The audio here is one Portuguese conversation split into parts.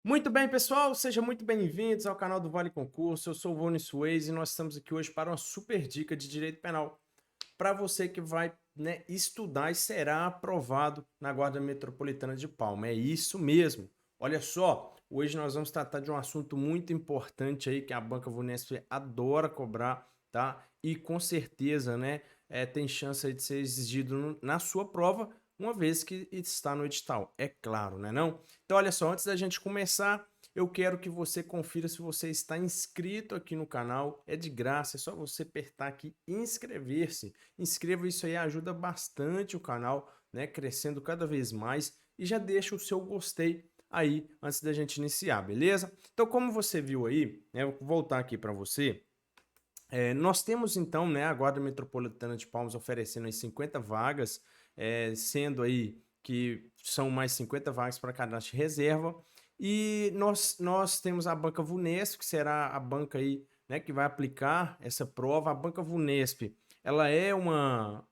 Muito bem, pessoal, sejam muito bem-vindos ao canal do Vale Concurso. Eu sou o Vônio Suez e nós estamos aqui hoje para uma super dica de direito penal para você que vai, estudar e será aprovado na Guarda Metropolitana de Palma. É isso mesmo. Olha só, hoje nós vamos tratar de um assunto muito importante aí que a banca Vunesp adora cobrar, tá? E com certeza, tem chance aí de ser exigido na sua prova, uma vez que está no edital. É claro, né não? Então, olha só, antes da gente começar, eu quero que você confira se você está inscrito aqui no canal. É de graça, é só você apertar aqui e inscrever-se. Inscreva, isso aí ajuda bastante o canal, né, crescendo cada vez mais. E já deixa o seu gostei aí antes da gente iniciar, beleza? Então, como você viu aí, né, eu vou voltar aqui para você. Nós temos então, né, a Guarda Metropolitana de Palmas oferecendo aí 50 vagas, sendo aí que são mais 50 vagas para cadastro de reserva. E nós temos a banca Vunesp, que será a banca aí, né, que vai aplicar essa prova. A banca Vunesp, ela é uma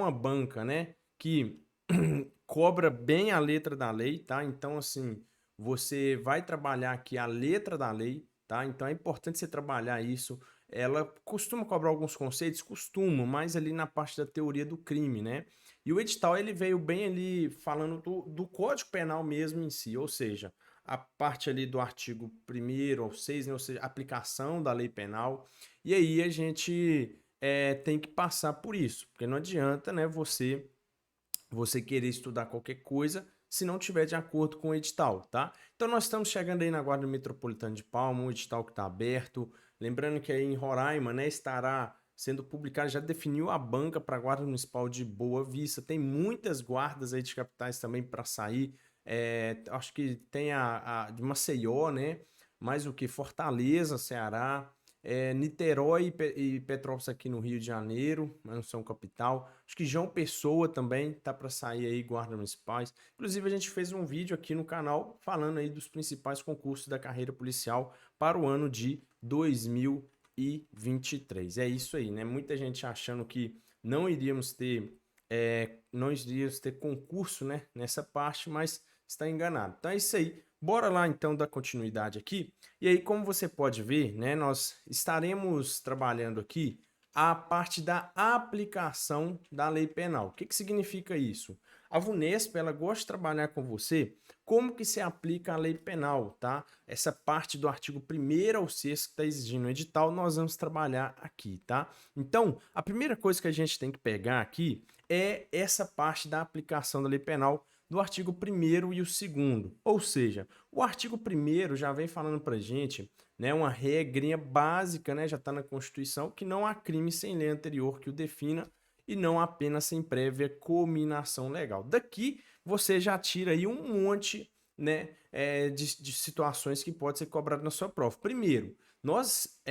banca, né, que cobra bem a letra da lei, tá? Então, assim, você vai trabalhar aqui a letra da lei, tá? Então é importante você trabalhar isso. Ela costuma cobrar alguns conceitos? Costuma, mas ali na parte da teoria do crime, né? E o edital ele veio bem ali falando do Código Penal mesmo em si, ou seja, a parte ali do artigo 1º ao 6, né? Ou seja, aplicação da lei penal. E aí a gente tem que passar por isso, porque não adianta, né, você querer estudar qualquer coisa se não tiver de acordo com o edital, tá? Então nós estamos chegando aí na Guarda Metropolitana de Palma, um edital que está aberto. Lembrando que aí em Roraima, né, estará sendo publicado, já definiu a banca para a Guarda Municipal de Boa Vista. Tem muitas guardas aí de capitais também para sair. Acho que tem a de Maceió, né? Mais o que? Fortaleza, Ceará. Niterói e Petrópolis aqui no Rio de Janeiro, mas não são capital. Acho que João Pessoa também tá para sair aí, guardas municipais. Inclusive, a gente fez um vídeo aqui no canal falando aí dos principais concursos da carreira policial para o ano de 2023. É isso aí, né? Muita gente achando que não iríamos ter concurso, né, nessa parte, mas está enganado. Então é isso aí. Bora lá então dar continuidade aqui. E aí, como você pode ver, né, nós estaremos trabalhando aqui a parte da aplicação da lei penal. O que significa isso? A Vunesp, ela gosta de trabalhar com você como que se aplica a lei penal, tá? Essa parte do artigo 1º ao 6º que está exigindo o edital, nós vamos trabalhar aqui, tá? Então, a primeira coisa que a gente tem que pegar aqui é essa parte da aplicação da lei penal do artigo 1º e o 2º. Ou seja, o artigo 1º já vem falando pra gente, né, uma regrinha básica, né, já está na Constituição, que não há crime sem lei anterior que o defina e não há pena sem prévia cominação legal. Daqui você já tira aí um monte, né, de situações que pode ser cobrado na sua prova. Primeiro, nós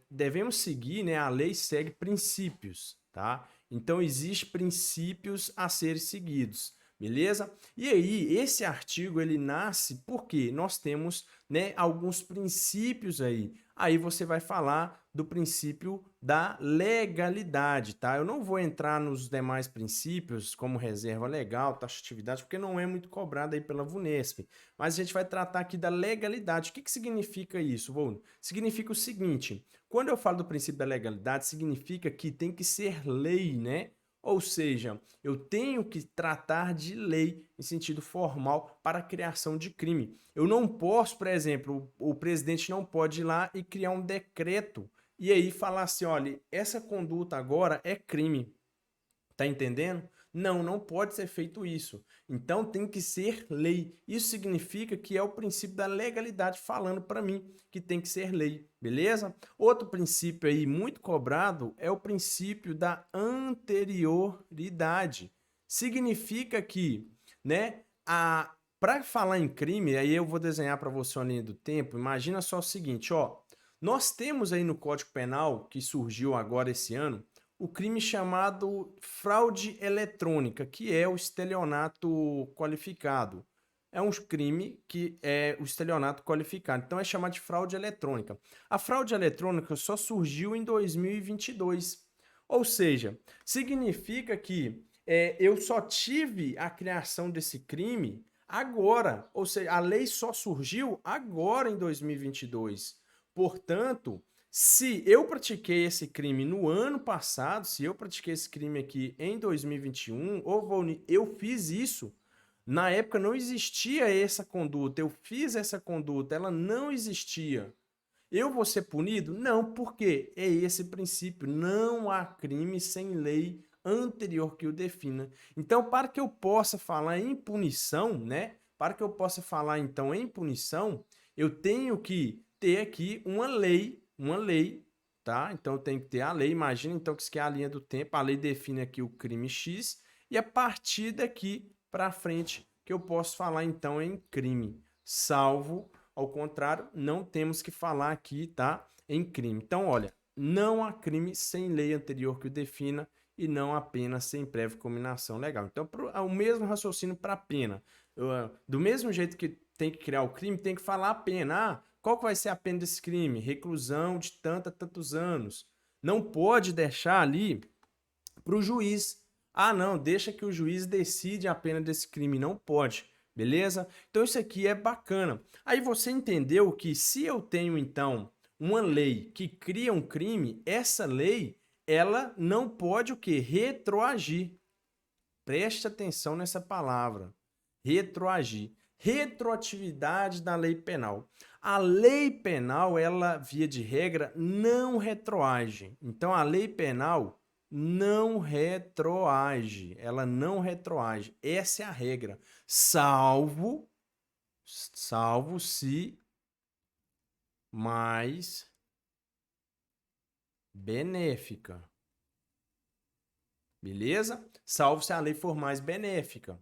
devemos seguir, né, a lei segue princípios, tá? Então, existem princípios a serem seguidos. Beleza? E aí, esse artigo ele nasce porque nós temos, né, alguns princípios aí. Aí você vai falar do princípio da legalidade, tá? Eu não vou entrar nos demais princípios, como reserva legal, taxatividade, porque não é muito cobrado aí pela Vunesp. Mas a gente vai tratar aqui da legalidade. O que significa isso, Vô? Significa o seguinte: quando eu falo do princípio da legalidade, significa que tem que ser lei, né? Ou seja, eu tenho que tratar de lei em sentido formal para a criação de crime. Eu não posso, por exemplo, o presidente não pode ir lá e criar um decreto e aí falar assim, olha, essa conduta agora é crime. Tá entendendo? Não, não pode ser feito isso. Então tem que ser lei. Isso significa que é o princípio da legalidade falando para mim que tem que ser lei, beleza? Outro princípio aí muito cobrado é o princípio da anterioridade. Significa que, né, para falar em crime, aí eu vou desenhar para você uma linha do tempo. Imagina só o seguinte, ó, nós temos aí no Código Penal que surgiu agora esse ano o crime chamado fraude eletrônica, que é o estelionato qualificado. É um crime que é o estelionato qualificado, então é chamado de fraude eletrônica. A fraude eletrônica só surgiu em 2022, ou seja, significa que eu só tive a criação desse crime agora. Ou seja, a lei só surgiu agora em 2022. Portanto, se eu pratiquei esse crime no ano passado, se eu pratiquei esse crime aqui em 2021, ou eu fiz isso, na época não existia essa conduta, eu fiz essa conduta, ela não existia. Eu vou ser punido? Não, porque é esse princípio. Não há crime sem lei anterior que o defina. Então, para que eu possa falar em punição, né? Para que eu possa falar então em punição, eu tenho que ter aqui uma lei, tá? Então eu tenho que ter a lei. Imagina então que isso aqui é a linha do tempo. A lei define aqui o crime X e a partir daqui para frente que eu posso falar então em crime, salvo ao contrário, não temos que falar aqui, tá? Em crime. Então, olha, não há crime sem lei anterior que o defina e não há pena sem prévia combinação legal. Então, o mesmo raciocínio para a pena. Do mesmo jeito que tem que criar o crime, tem que falar a pena. Ah, qual que vai ser a pena desse crime? Reclusão de tantos anos. Não pode deixar ali para o juiz. Ah, não, deixa que o juiz decide a pena desse crime. Não pode. Beleza? Então isso aqui é bacana. Aí você entendeu que se eu tenho então uma lei que cria um crime, essa lei ela não pode o quê? Retroagir. Preste atenção nessa palavra. Retroagir. Retroatividade da lei penal. A lei penal, ela via de regra não retroage. Então a lei penal não retroage, ela não retroage. Essa é a regra. Salvo se mais benéfica. Beleza? Salvo se a lei for mais benéfica,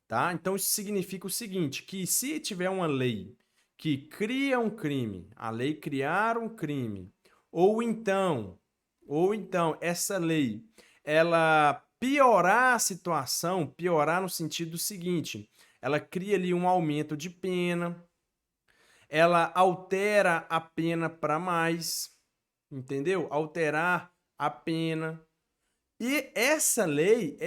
tá? Então isso significa o seguinte, que se tiver uma lei que cria um crime, a lei criar um crime, ou então essa lei ela piorar a situação, piorar no sentido seguinte, ela cria ali um aumento de pena, ela altera a pena para mais, entendeu? Alterar a pena. E essa lei,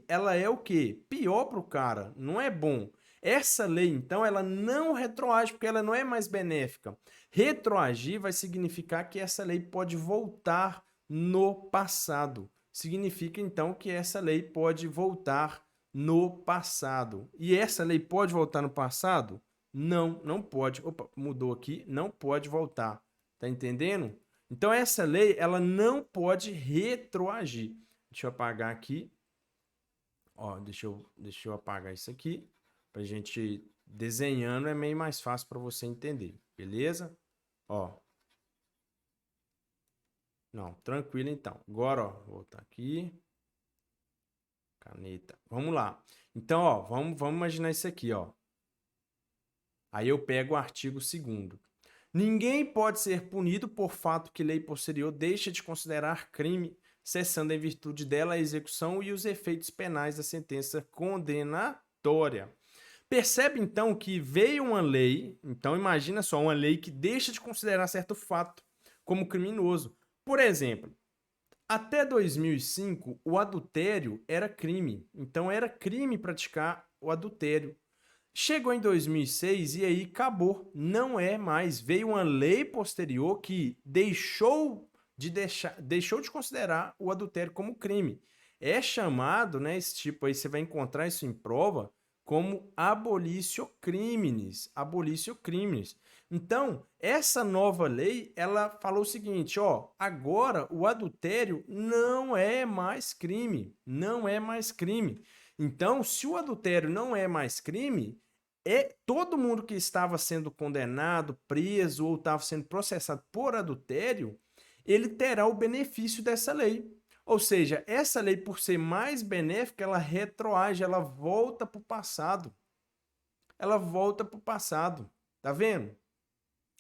ela é o quê? Pior para o cara, não é bom. Essa lei, então, ela não retroage, porque ela não é mais benéfica. Retroagir vai significar que essa lei pode voltar no passado. Significa, então, que essa lei pode voltar no passado. E essa lei pode voltar no passado? Não, não pode. Opa, mudou aqui. Não pode voltar. Tá entendendo? Então essa lei, ela não pode retroagir. Deixa eu apagar aqui. Ó, deixa eu apagar isso aqui. Pra gente desenhando é meio mais fácil para você entender. Beleza? Ó. Não, tranquilo então. Agora, ó, vou voltar aqui. Caneta. Vamos lá. Então, ó, vamos imaginar isso aqui, ó. Aí eu pego o artigo 2º. Ninguém pode ser punido por fato que lei posterior deixa de considerar crime, cessando em virtude dela a execução e os efeitos penais da sentença condenatória. Percebe então que veio uma lei, então imagina só, uma lei que deixa de considerar certo fato como criminoso. Por exemplo, até 2005 o adultério era crime, então era crime praticar o adultério. Chegou em 2006 e aí acabou, não é mais. Veio uma lei posterior que deixou de considerar o adultério como crime. É chamado, né, esse tipo aí, você vai encontrar isso em prova, como abolitio criminis, abolitio criminis. Então, essa nova lei, ela falou o seguinte, ó, agora o adultério não é mais crime, não é mais crime. Então, se o adultério não é mais crime, todo mundo que estava sendo condenado, preso ou estava sendo processado por adultério, ele terá o benefício dessa lei. Ou seja, essa lei, por ser mais benéfica, ela retroage, ela volta para o passado. Ela volta para o passado. Tá vendo?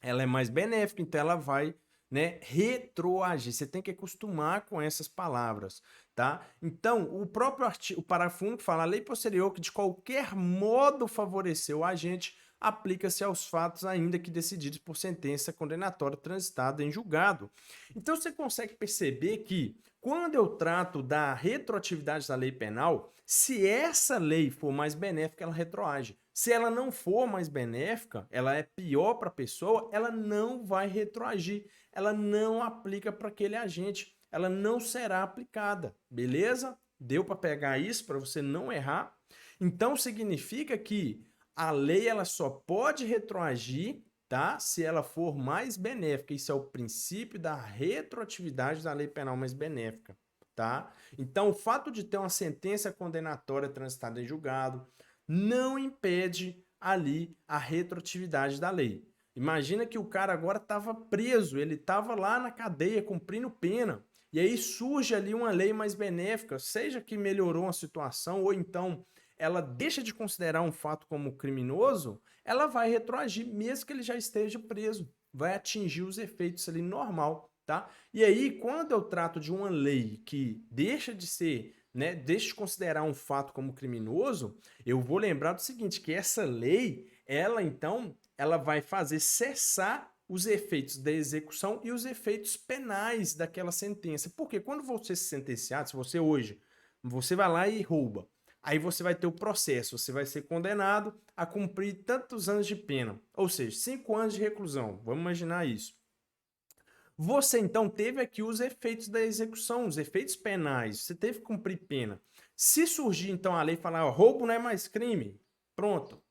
Ela é mais benéfica, então ela vai, né, retroagir. Você tem que acostumar com essas palavras, tá? Então, o próprio artigo, o parágrafo único fala: a lei posterior que de qualquer modo favoreceu o agente aplica-se aos fatos ainda que decididos por sentença condenatória transitada em julgado. Então você consegue perceber que quando eu trato da retroatividade da lei penal, se essa lei for mais benéfica, ela retroage. Se ela não for mais benéfica, ela é pior para a pessoa, ela não vai retroagir, ela não aplica para aquele agente, ela não será aplicada, beleza? Deu para pegar isso para você não errar? Então significa que a lei ela só pode retroagir, tá? Se ela for mais benéfica. Isso é o princípio da retroatividade da lei penal mais benéfica, tá? Então o fato de ter uma sentença condenatória transitada em julgado não impede ali a retroatividade da lei. Imagina que o cara agora estava preso, ele estava lá na cadeia cumprindo pena. E aí surge ali uma lei mais benéfica, seja que melhorou a situação ou então ela deixa de considerar um fato como criminoso, ela vai retroagir mesmo que ele já esteja preso. Vai atingir os efeitos ali normal, tá? E aí, quando eu trato de uma lei que deixa de ser, né, deixa de considerar um fato como criminoso, eu vou lembrar do seguinte, que essa lei, ela então, ela vai fazer cessar os efeitos da execução e os efeitos penais daquela sentença. Porque quando você se sentenciado, se você hoje, você vai lá e rouba, aí você vai ter o processo, você vai ser condenado a cumprir tantos anos de pena, ou seja, 5 anos de reclusão, vamos imaginar isso. Você então teve aqui os efeitos da execução, os efeitos penais, você teve que cumprir pena. Se surgir então a lei e falar, ó, roubo não é mais crime, pronto.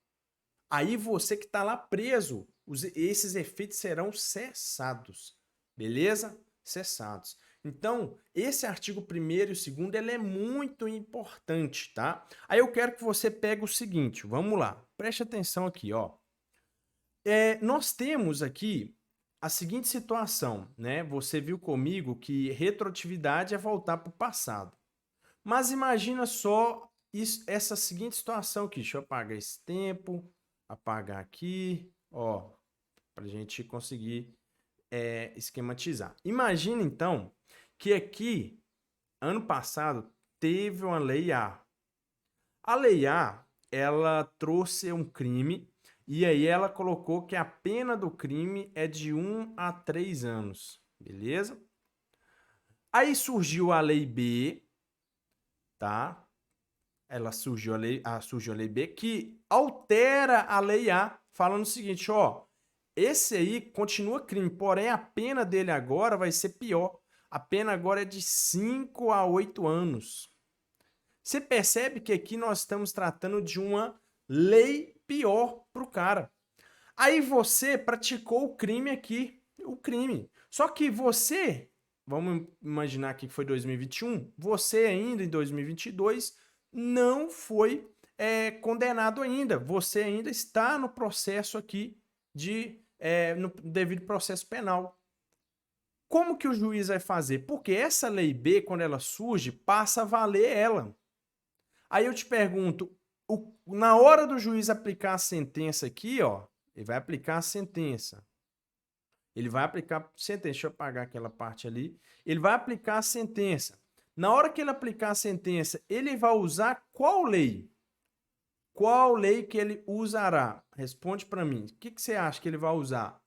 Aí você que está lá preso, esses efeitos serão cessados, beleza? Cessados. Então, esse artigo 1º e o 2º, ele é muito importante, tá? Aí eu quero que você pegue o seguinte, vamos lá, preste atenção aqui, ó. Nós temos aqui a seguinte situação, né? Você viu comigo que retroatividade é voltar para o passado. Mas imagina só essa seguinte situação aqui, deixa eu apagar esse tempo, apagar aqui, ó, para a gente conseguir esquematizar. Imagina então que aqui, ano passado, teve uma lei A. A lei A, ela trouxe um crime e aí ela colocou que a pena do crime é de 1 a 3 anos, beleza? Aí surgiu a lei B, tá? Surgiu a lei B que altera a lei A, falando o seguinte, ó, esse aí continua crime, porém a pena dele agora vai ser pior. A pena agora é de 5 a 8 anos. Você percebe que aqui nós estamos tratando de uma lei pior para o cara. Aí você praticou o crime aqui, o crime. Só que você, vamos imaginar que foi 2021, você ainda em 2022 não foi condenado ainda. Você ainda está no processo aqui no devido processo penal. Como que o juiz vai fazer? Porque essa lei B, quando ela surge, passa a valer ela. Aí eu te pergunto, na hora do juiz aplicar a sentença aqui, ó, ele vai aplicar a sentença. Ele vai aplicar a sentença. Deixa eu apagar aquela parte ali. Ele vai aplicar a sentença. Na hora que ele aplicar a sentença, ele vai usar qual lei? Qual lei que ele usará? Responde para mim. O que você acha que ele vai usar?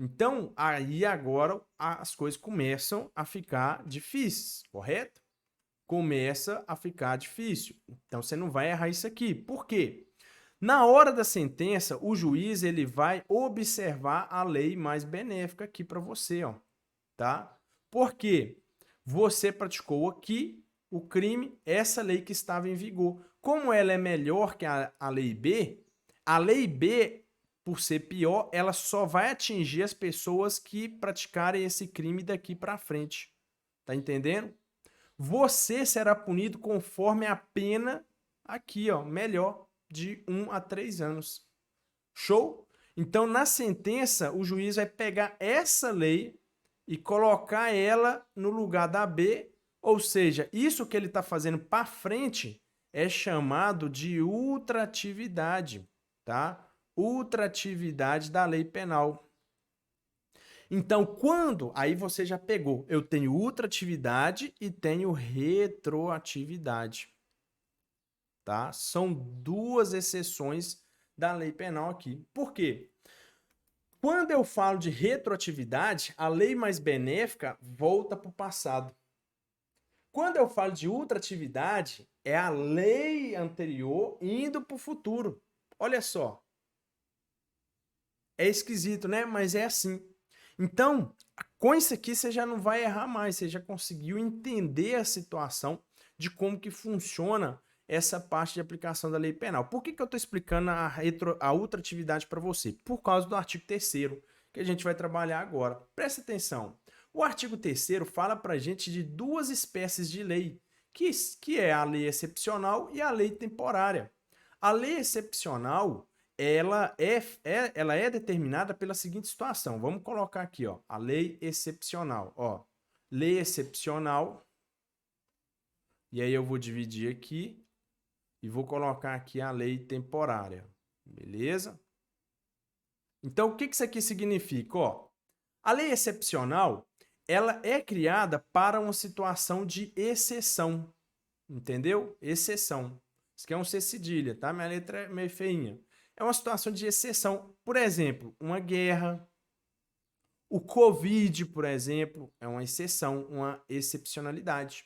Então, aí agora as coisas começam a ficar difíceis, correto? Começa a ficar difícil. Então, você não vai errar isso aqui. Por quê? Na hora da sentença, o juiz ele vai observar a lei mais benéfica aqui para você, ó, tá? Porque você praticou aqui o crime, essa lei que estava em vigor. Como ela é melhor que a lei B, por ser pior, ela só vai atingir as pessoas que praticarem esse crime daqui para frente. Tá entendendo? Você será punido conforme a pena aqui, ó, melhor, de 1 a 3 anos. Show? Então, na sentença, o juiz vai pegar essa lei e colocar ela no lugar da B, ou seja, isso que ele está fazendo para frente é chamado de ultratividade, tá? Ultratividade da lei penal. Então, aí você já pegou, eu tenho ultratividade e tenho retroatividade, tá? São duas exceções da lei penal aqui. Por quê? Quando eu falo de retroatividade, a lei mais benéfica volta para o passado. Quando eu falo de ultratividade, é a lei anterior indo para o futuro. Olha só. É esquisito, né? Mas é assim. Então, com isso aqui você já não vai errar mais, você já conseguiu entender a situação de como que funciona essa parte de aplicação da lei penal. Por que eu estou explicando a ultratividade para você? Por causa do artigo 3º, que a gente vai trabalhar agora. Presta atenção. O artigo 3º fala para a gente de duas espécies de lei, que é a lei excepcional e a lei temporária. A lei excepcional ela é determinada pela seguinte situação. Vamos colocar aqui, ó, a lei excepcional. Ó, lei excepcional. E aí eu vou dividir aqui e vou colocar aqui a lei temporária. Beleza? Então, o que isso aqui significa? Ó, a lei excepcional, ela é criada para uma situação de exceção. Entendeu? Exceção. Isso aqui é um C cedilha, tá? Minha letra é meio feinha. É uma situação de exceção. Por exemplo, uma guerra. O Covid, por exemplo, é uma exceção, uma excepcionalidade.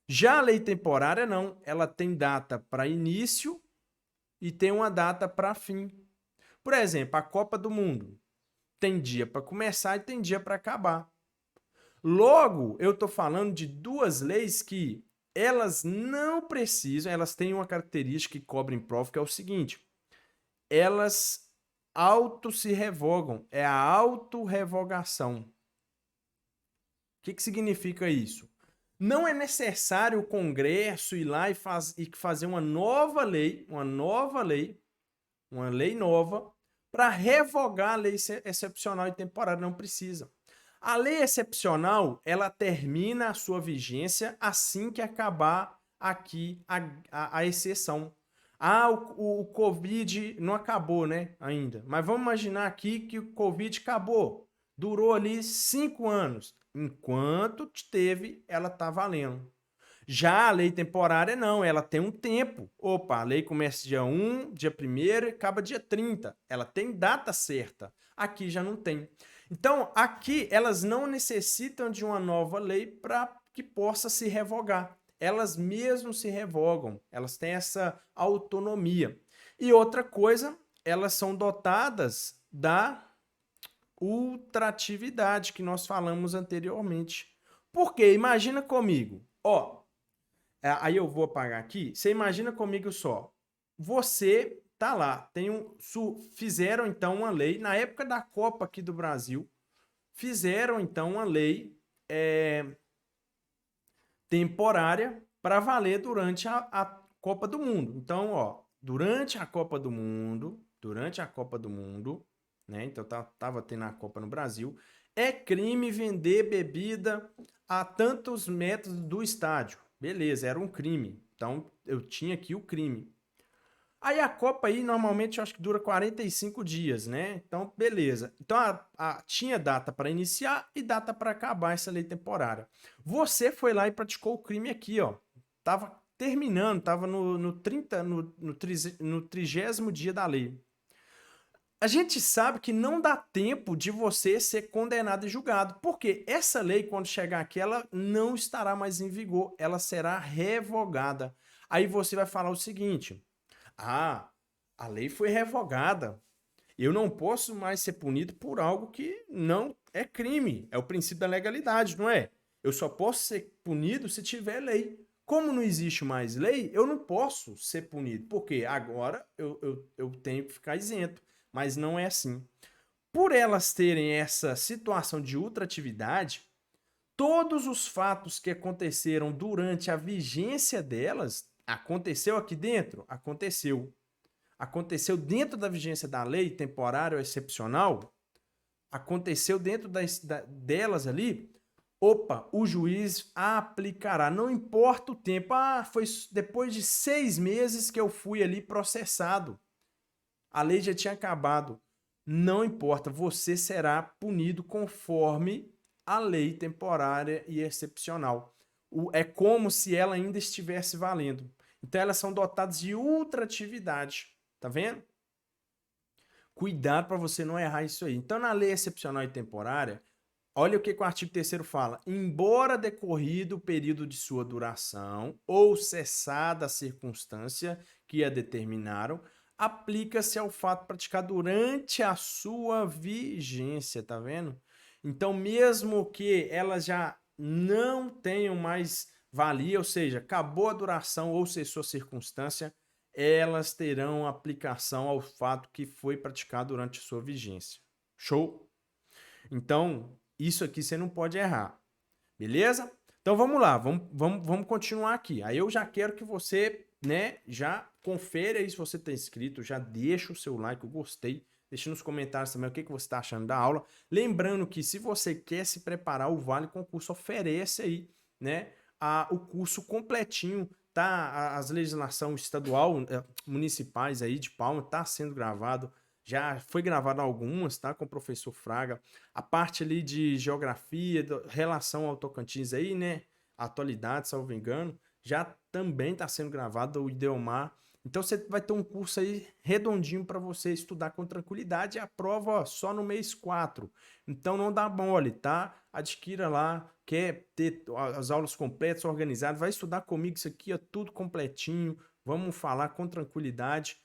Já a lei temporária, não. Ela tem data para início e tem uma data para fim. Por exemplo, a Copa do Mundo. Tem dia para começar e tem dia para acabar. Logo, eu estou falando de duas leis que elas não precisam, elas têm uma característica que cobrem prova, que é o seguinte: elas auto se revogam, é a autorrevogação. O que significa isso? Não é necessário o Congresso ir lá e fazer uma lei nova, para revogar a lei excepcional e temporária, não precisa. A lei excepcional, ela termina a sua vigência assim que acabar aqui a exceção. Ah, o Covid não acabou, né, ainda. Mas vamos imaginar aqui que o Covid acabou. Durou ali 5 anos. Enquanto teve, ela tá valendo. Já a lei temporária não, ela tem um tempo. Opa, a lei começa dia 1, dia 1º e acaba dia 30. Ela tem data certa. Aqui já não tem. Então, aqui elas não necessitam de uma nova lei para que possa se revogar. Elas mesmo se revogam, elas têm essa autonomia. E outra coisa, elas são dotadas da ultratividade que nós falamos anteriormente. Por quê? Imagina comigo. Ó, aí eu vou apagar aqui. Você imagina comigo só. Você tá lá, fizeram então uma lei na época da Copa aqui do Brasil. Fizeram então uma lei temporária para valer durante a Copa do Mundo. Então, ó, durante a Copa do Mundo, né? Então tava tendo a Copa no Brasil, é crime vender bebida a tantos metros do estádio. Beleza, era um crime. Então eu tinha aqui o crime. Aí a Copa aí normalmente eu acho que dura 45 dias, né? Então, beleza. Então tinha data para iniciar e data para acabar essa lei temporária. Você foi lá e praticou o crime aqui, ó. Tava terminando, tava no 30º dia da lei. A gente sabe que não dá tempo de você ser condenado e julgado, porque essa lei, quando chegar aqui, ela não estará mais em vigor, ela será revogada. Aí você vai falar o seguinte: ah, a lei foi revogada. Eu não posso mais ser punido por algo que não é crime. É o princípio da legalidade, não é? Eu só posso ser punido se tiver lei. Como não existe mais lei, eu não posso ser punido, porque agora eu tenho que ficar isento. Mas não é assim. Por elas terem essa situação de ultratividade, todos os fatos que aconteceram durante a vigência delas, aconteceu aqui dentro? Aconteceu. Aconteceu dentro da vigência da lei temporária ou excepcional? Aconteceu dentro delas ali? Opa, o juiz aplicará, não importa o tempo. Ah, foi depois de 6 meses que eu fui ali processado. A lei já tinha acabado. Não importa, você será punido conforme a lei temporária e excepcional. É como se ela ainda estivesse valendo. Então, elas são dotadas de ultratividade. Tá vendo? Cuidado para você não errar isso aí. Então, na lei excepcional e temporária, olha o que o artigo 3º fala. Embora decorrido o período de sua duração ou cessada a circunstância que a determinaram, aplica-se ao fato praticado durante a sua vigência, tá vendo? Então, mesmo que elas já não tenham mais valia, ou seja, acabou a duração ou cessou a circunstância, elas terão aplicação ao fato que foi praticado durante a sua vigência. Show? Então, isso aqui você não pode errar. Beleza? Então vamos lá, vamos continuar aqui. Aí eu já quero que você, né, já confere aí se você está inscrito, já deixa o seu like, eu gostei. Deixa nos comentários também o que você está achando da aula. Lembrando que se você quer se preparar, o Vale Concurso oferece aí, né, o curso completinho, tá? As legislação estadual, municipais aí de Palma, tá sendo gravado. Já foi gravado algumas, tá? Com o professor Fraga. A parte ali de geografia, relação ao Tocantins aí, né? Atualidade, salvo engano, já também está sendo gravado o Ideomar. Então você vai ter um curso aí redondinho para você estudar com tranquilidade. A prova ó, só no mês 4. Então não dá mole, tá? Adquira lá, quer ter as aulas completas, organizadas, vai estudar comigo isso aqui, ó, tudo completinho. Vamos falar com tranquilidade,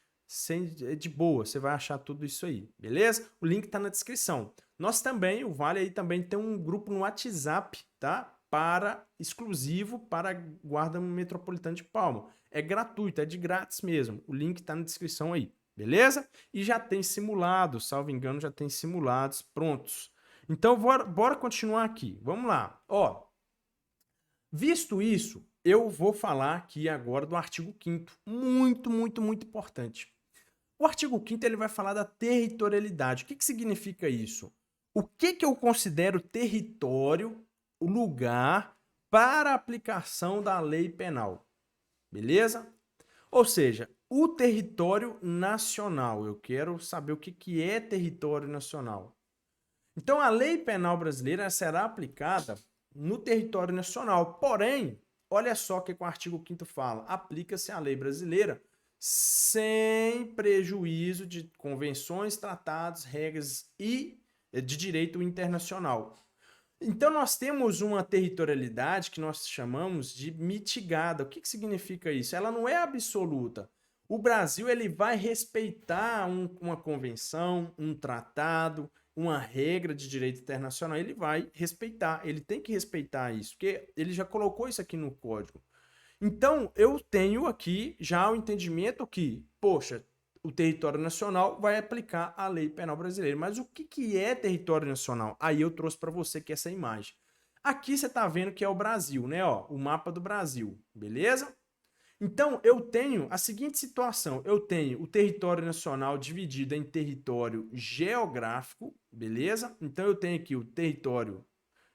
de boa, você vai achar tudo isso aí, beleza? O link tá na descrição. Nós também, o Vale aí também tem um grupo no WhatsApp, tá? Exclusivo para a Guarda Metropolitana de Palma. É gratuito, é de grátis mesmo. O link tá na descrição aí, beleza? E já tem simulados, salvo engano, já tem simulados prontos. Então, bora continuar aqui. Vamos lá. Ó, visto isso, eu vou falar aqui agora do artigo 5º. Muito importante. O artigo 5º ele vai falar da territorialidade. O que significa isso? O que eu considero território, o lugar para aplicação da lei penal? Beleza? Ou seja, o território nacional. Eu quero saber o que é território nacional. Então, a lei penal brasileira será aplicada no território nacional. Porém, olha só o que o artigo 5º fala. Aplica-se a lei brasileira sem prejuízo de convenções, tratados, regras e de direito internacional. Então, nós temos uma territorialidade que nós chamamos de mitigada. O que significa isso? Ela não é absoluta. O Brasil ele vai respeitar uma convenção, um tratado, uma regra de direito internacional. Ele vai respeitar, ele tem que respeitar isso, porque ele já colocou isso aqui no código. Então, eu tenho aqui já o entendimento que, poxa, o território nacional vai aplicar a lei penal brasileira. Mas o que é território nacional? Aí eu trouxe para você que essa imagem. Aqui você está vendo que é o Brasil, né? Ó, o mapa do Brasil, beleza? Então, eu tenho a seguinte situação. Eu tenho o território nacional dividido em território geográfico, beleza? Então, eu tenho aqui o território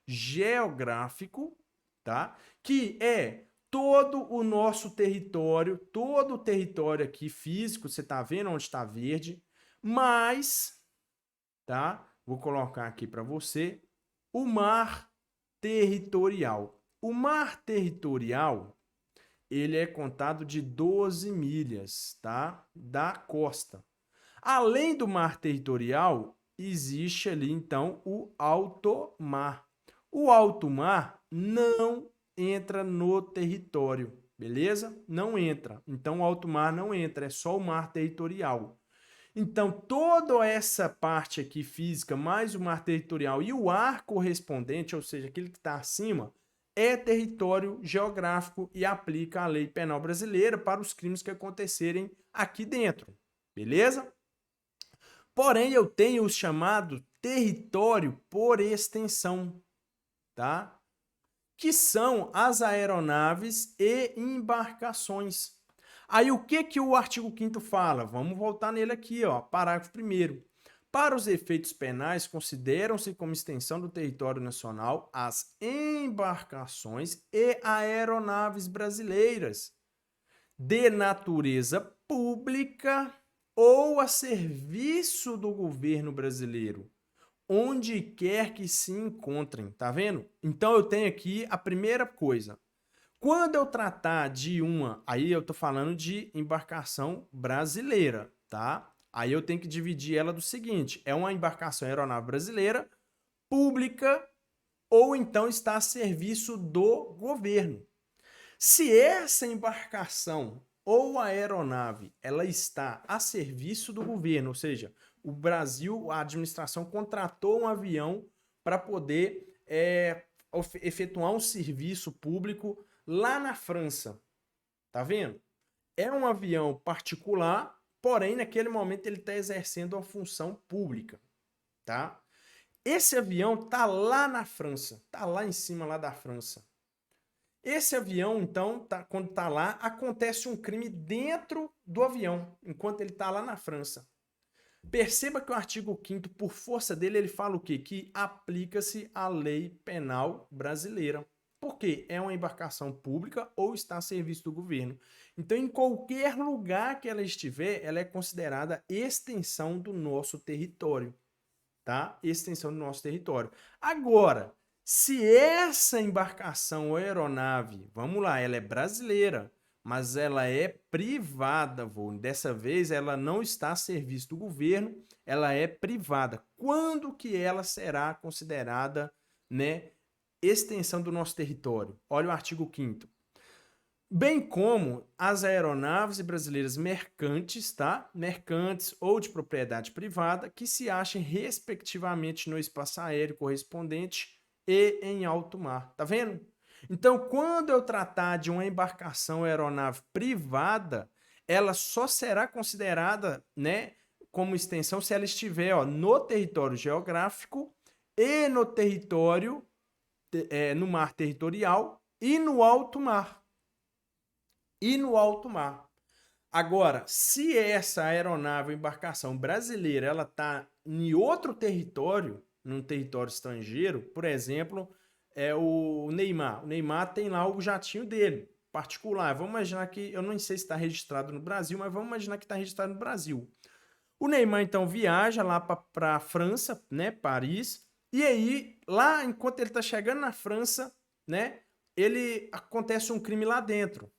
geográfico, tá? Que é todo o nosso território, todo o território aqui físico, você tá vendo onde está verde, mas, tá? Vou colocar aqui para você, o mar territorial. O mar territorial, ele é contado de 12 milhas, tá? Da costa. Além do mar territorial, existe ali, então, o alto mar. O alto mar não entra no território, beleza? Não entra. Então, o alto mar não entra, é só o mar territorial. Então, toda essa parte aqui física, mais o mar territorial e o ar correspondente, ou seja, aquele que está acima, é território geográfico e aplica a lei penal brasileira para os crimes que acontecerem aqui dentro, beleza? Porém, eu tenho o chamado território por extensão, tá? Que são as aeronaves e embarcações. Aí o que o artigo 5º fala? Vamos voltar nele aqui, ó, parágrafo 1º. Para os efeitos penais, consideram-se como extensão do território nacional as embarcações e aeronaves brasileiras de natureza pública ou a serviço do governo brasileiro, onde quer que se encontrem, tá vendo? Então eu tenho aqui a primeira coisa. Quando eu tratar de aí eu tô falando de embarcação brasileira, tá? Aí eu tenho que dividir ela do seguinte, é uma embarcação aeronave brasileira, pública, ou então está a serviço do governo. Se essa embarcação ou aeronave ela está a serviço do governo, ou seja, o Brasil, a administração contratou um avião para poder efetuar um serviço público lá na França. Tá vendo? É um avião particular, porém naquele momento ele está exercendo uma função pública, tá? Esse avião tá lá na França, tá lá em cima lá da França. Esse avião, então, quando tá lá, acontece um crime dentro do avião, enquanto ele tá lá na França. Perceba que o artigo 5º, por força dele, ele fala o quê? Que aplica-se a lei penal brasileira. Por quê? É uma embarcação pública ou está a serviço do governo. Então, em qualquer lugar que ela estiver, ela é considerada extensão do nosso território. Tá? Extensão do nosso território. Agora, se essa embarcação ou aeronave, vamos lá, ela é brasileira, mas ela é privada, vô. Dessa vez ela não está a serviço do governo, ela é privada. Quando que ela será considerada, né, extensão do nosso território? Olha o artigo 5º. Bem como as aeronaves brasileiras mercantes, tá? Mercantes ou de propriedade privada, que se achem respectivamente no espaço aéreo correspondente e em alto mar. Tá vendo? Então, quando eu tratar de uma embarcação aeronave privada, ela só será considerada, né, como extensão se ela estiver, ó, no território geográfico e no território, no mar territorial e no alto mar. Agora, se essa aeronave ou embarcação brasileira ela está em outro território, num território estrangeiro, por exemplo, é o Neymar. O Neymar tem lá o jatinho dele, particular. Vamos imaginar que, eu não sei se está registrado no Brasil, mas vamos imaginar que está registrado no Brasil. O Neymar, então, viaja lá para a França, né, Paris, e aí, lá, enquanto ele está chegando na França, né, acontece um crime lá dentro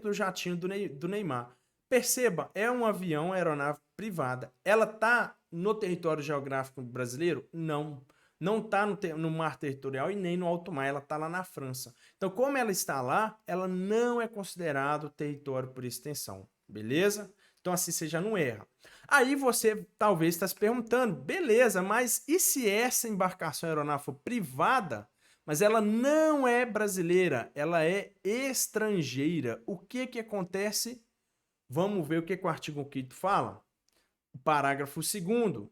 do jatinho do Neymar. Perceba, é um avião, aeronave privada. Ela está no território geográfico brasileiro? Não. Não está no mar territorial e nem no alto mar. Ela está lá na França. Então, como ela está lá, ela não é considerado território por extensão. Beleza? Então, assim você já não erra. Aí você talvez está se perguntando, beleza, mas e se essa embarcação aeronave for privada, mas ela não é brasileira, ela é estrangeira? O que que acontece? Vamos ver o que o artigo 5º fala. O parágrafo 2º.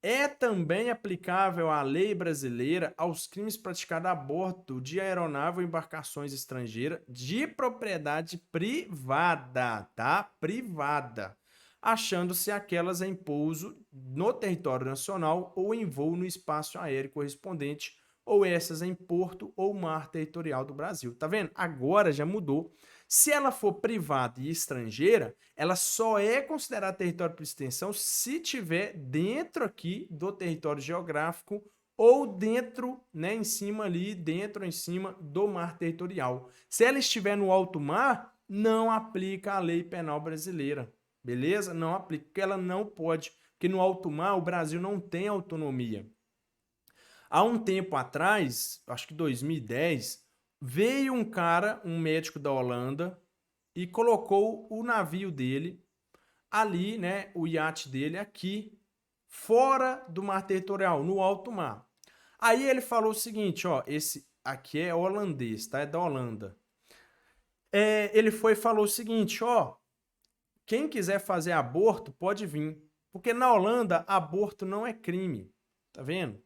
É também aplicável à lei brasileira aos crimes praticados a bordo de aeronave ou embarcações estrangeiras de propriedade privada, tá? Privada, achando-se aquelas em pouso no território nacional ou em voo no espaço aéreo correspondente, ou essas em porto ou mar territorial do Brasil. Tá vendo? Agora já mudou. Se ela for privada e estrangeira, ela só é considerada território por extensão se tiver dentro aqui do território geográfico ou dentro, né, em cima ali, dentro ou em cima do mar territorial. Se ela estiver no alto mar, não aplica a lei penal brasileira. Beleza? Não aplica, porque ela não pode, porque no alto mar o Brasil não tem autonomia. Há um tempo atrás, acho que 2010, veio um cara, um médico da Holanda, e colocou o navio dele ali, né, o iate dele aqui, fora do mar territorial, no alto mar. Aí ele falou o seguinte, ó, esse aqui é holandês, tá? É da Holanda. Ele foi e falou o seguinte, ó, quem quiser fazer aborto pode vir, porque na Holanda aborto não é crime, tá vendo?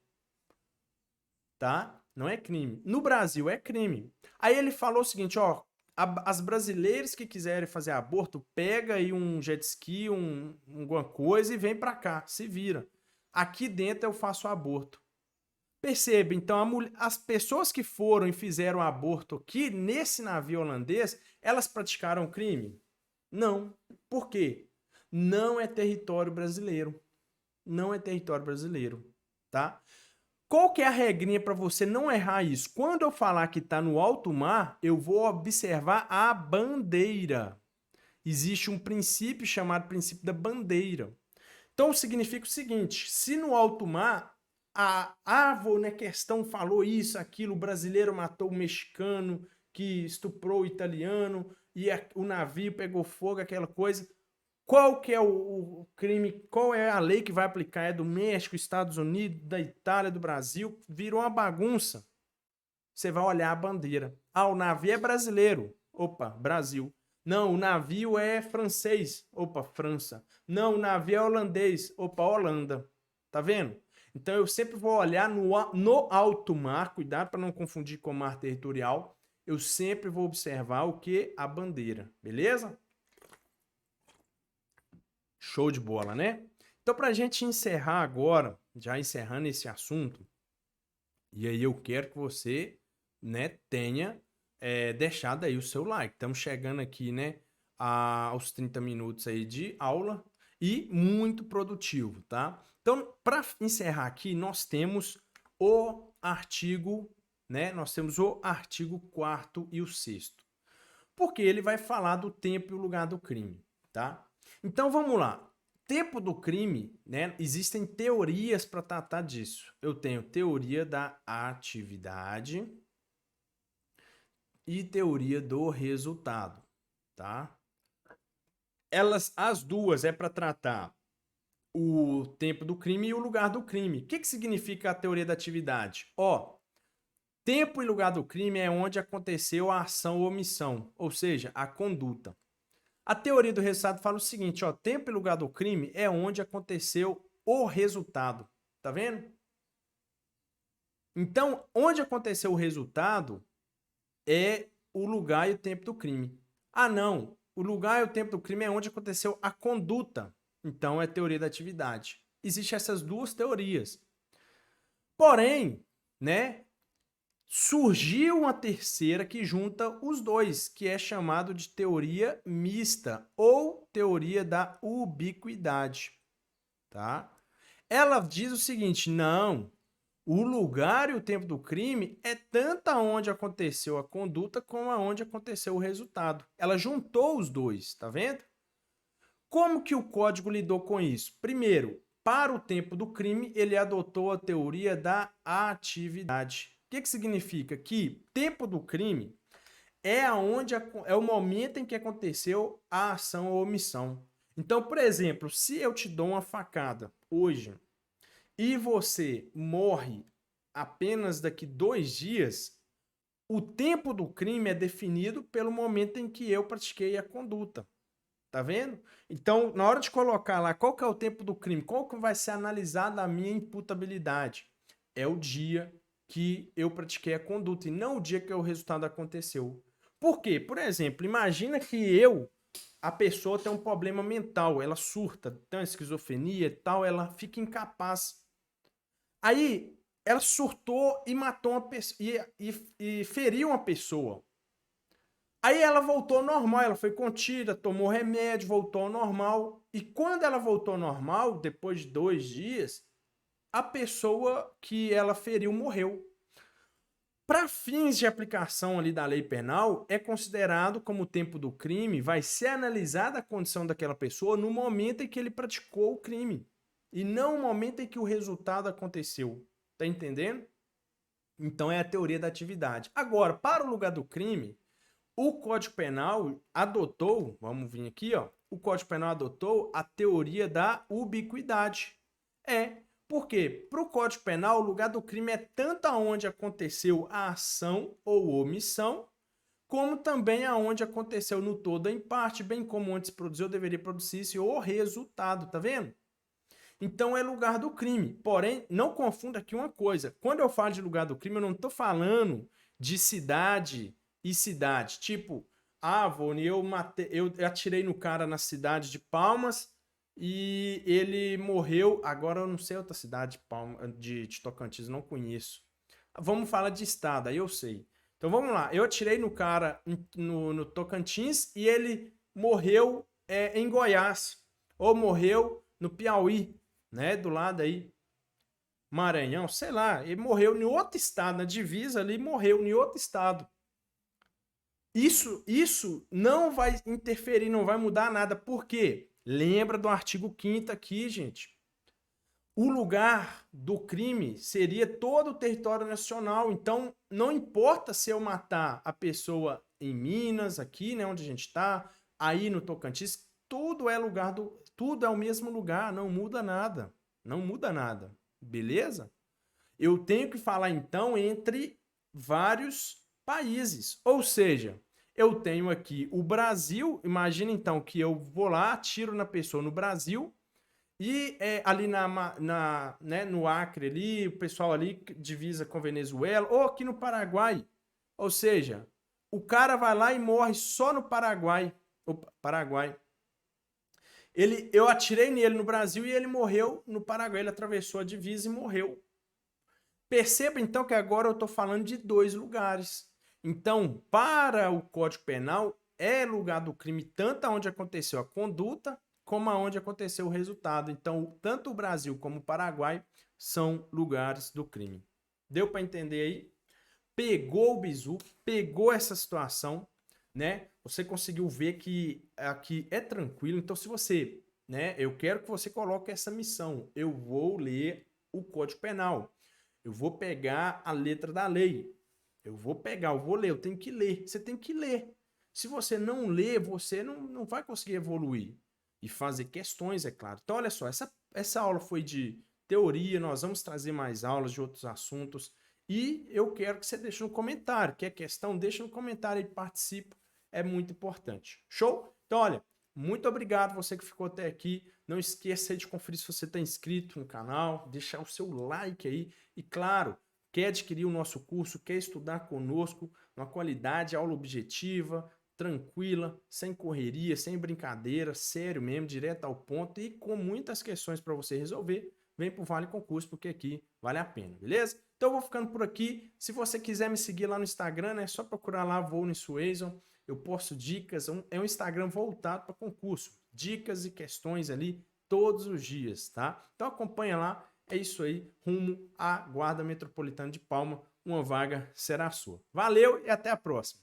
Tá? Não é crime. No Brasil é crime. Aí ele falou o seguinte, ó, as brasileiras que quiserem fazer aborto, pega aí um jet ski, alguma coisa e vem pra cá, se vira. Aqui dentro eu faço aborto. Perceba, então, as pessoas que foram e fizeram aborto aqui nesse navio holandês, elas praticaram crime? Não. Por quê? Não é território brasileiro. Não é território brasileiro, tá? Qual que é a regrinha para você não errar isso? Quando eu falar que está no alto mar, eu vou observar a bandeira. existe um princípio chamado princípio da bandeira. Então significa o seguinte, se no alto mar a questão falou isso, aquilo, o brasileiro matou o mexicano, que estuprou o italiano, e o navio pegou fogo, aquela coisa, qual que é o crime, qual é a lei que vai aplicar? É do México, Estados Unidos, da Itália, do Brasil? Virou uma bagunça. Você vai olhar a bandeira. Ah, o navio é brasileiro. Opa, Brasil. Não, o navio é francês. Opa, França. Não, o navio é holandês. Opa, Holanda. Tá vendo? Então eu sempre vou olhar no alto mar, cuidado para não confundir com o mar territorial. Eu sempre vou observar o que? A bandeira, beleza? Show de bola, né? Então, para a gente encerrar agora, já encerrando esse assunto, e aí eu quero que você, né, tenha deixado aí o seu like. Estamos chegando aqui, né, aos 30 minutos aí de aula e muito produtivo, tá? Então, para encerrar aqui, nós temos o artigo, né? Nós temos o artigo 4º e o 6º. Porque ele vai falar do tempo e o lugar do crime, tá? Então vamos lá. Tempo do crime, né? Existem teorias para tratar disso. Eu tenho teoria da atividade e teoria do resultado, tá? As duas é para tratar o tempo do crime e o lugar do crime. O que significa a teoria da atividade? Ó, tempo e lugar do crime é onde aconteceu a ação ou omissão, ou seja, a conduta. A teoria do resultado fala o seguinte, ó, tempo e lugar do crime é onde aconteceu o resultado. Tá vendo? Então, onde aconteceu o resultado é o lugar e o tempo do crime. Ah, não. O lugar e o tempo do crime é onde aconteceu a conduta. Então, é teoria da atividade. Existem essas duas teorias. Porém, né, surgiu uma terceira que junta os dois, que é chamado de teoria mista ou teoria da ubiquidade, tá? Ela diz o seguinte, não, o lugar e o tempo do crime é tanto aonde aconteceu a conduta como aonde aconteceu o resultado. Ela juntou os dois, tá vendo? Como que o código lidou com isso? Primeiro, para o tempo do crime, ele adotou a teoria da atividade. O que significa? Que tempo do crime é o momento em que aconteceu a ação ou omissão. Então, por exemplo, se eu te dou uma facada hoje e você morre apenas daqui 2 dias, o tempo do crime é definido pelo momento em que eu pratiquei a conduta. Tá vendo? Então, na hora de colocar lá qual que é o tempo do crime, qual que vai ser analisada a minha imputabilidade, é o dia que eu pratiquei a conduta e não o dia que o resultado aconteceu. Por quê? Por exemplo, imagina que a pessoa tem um problema mental, ela surta, tem uma esquizofrenia e tal, ela fica incapaz. Aí, ela surtou e matou uma pessoa, e feriu uma pessoa. Aí ela voltou ao normal, ela foi contida, tomou remédio, voltou ao normal. E quando ela voltou ao normal, depois de 2 dias, a pessoa que ela feriu morreu. Para fins de aplicação ali da lei penal, é considerado como o tempo do crime, vai ser analisada a condição daquela pessoa no momento em que ele praticou o crime. E não no momento em que o resultado aconteceu. Tá entendendo? Então é a teoria da atividade. Agora, para o lugar do crime, o Código Penal adotou, vamos vir aqui, ó, o Código Penal adotou a teoria da ubiquidade. Por quê? Para o Código Penal, o lugar do crime é tanto aonde aconteceu a ação ou omissão, como também aonde aconteceu no todo ou em parte, bem como onde se produziu ou deveria produzir-se o resultado, tá vendo? Então é lugar do crime. Porém, não confunda aqui uma coisa. Quando eu falo de lugar do crime, eu não estou falando de cidade e cidade. Tipo, Vone, eu atirei no cara na cidade de Palmas e ele morreu. Agora eu não sei outra cidade de Tocantins, não conheço. Vamos falar de estado, aí eu sei. Então vamos lá. Eu atirei no cara no Tocantins e ele morreu em Goiás. Ou morreu no Piauí, né? Do lado aí. Maranhão, sei lá. Ele morreu em outro estado, na divisa ali, morreu em outro estado. Isso não vai interferir, não vai mudar nada. Por quê? Lembra do artigo 5º aqui, gente. O lugar do crime seria todo o território nacional. Então, não importa se eu matar a pessoa em Minas, aqui, né, onde a gente está, aí no Tocantins, tudo é o mesmo lugar, não muda nada. Não muda nada. Beleza? Eu tenho que falar então entre vários países. Ou seja, eu tenho aqui o Brasil. Imagina então que eu vou lá, atiro na pessoa no Brasil e ali né, no Acre ali, o pessoal ali divisa com Venezuela, ou aqui no Paraguai. Ou seja, o cara vai lá e morre só no Paraguai. O Paraguai. Eu atirei nele no Brasil e ele morreu no Paraguai. Ele atravessou a divisa e morreu. Perceba então que agora eu estou falando de 2 lugares. Então, para o Código Penal, é lugar do crime tanto onde aconteceu a conduta, como aonde aconteceu o resultado. Então, tanto o Brasil como o Paraguai são lugares do crime. Deu para entender aí? Pegou o bizu, pegou essa situação, né? Você conseguiu ver que aqui é tranquilo. Então, se você, né, eu quero que você coloque essa missão. Eu vou ler o Código Penal. Eu vou pegar a letra da lei. Eu vou ler, eu tenho que ler. Você tem que ler. Se você não ler, você não vai conseguir evoluir. E fazer questões, é claro. Então, olha só, essa aula foi de teoria, nós vamos trazer mais aulas de outros assuntos. E eu quero que você deixe no comentário. Quer questão? Deixa no comentário e participe. É muito importante. Show? Então, olha, muito obrigado você que ficou até aqui. Não esqueça de conferir se você está inscrito no canal, deixar o seu like aí. E claro, quer adquirir o nosso curso, quer estudar conosco, uma qualidade, aula objetiva, tranquila, sem correria, sem brincadeira, sério mesmo, direto ao ponto e com muitas questões para você resolver, vem para o Vale Concurso, porque aqui vale a pena, beleza? Então eu vou ficando por aqui. Se você quiser me seguir lá no Instagram, é só procurar lá Volney Suason. Eu posto dicas, é um Instagram voltado para concurso. Dicas e questões ali todos os dias, tá? Então acompanha lá. É isso aí, rumo à Guarda Metropolitana de Palma. Uma vaga será sua. Valeu e até a próxima.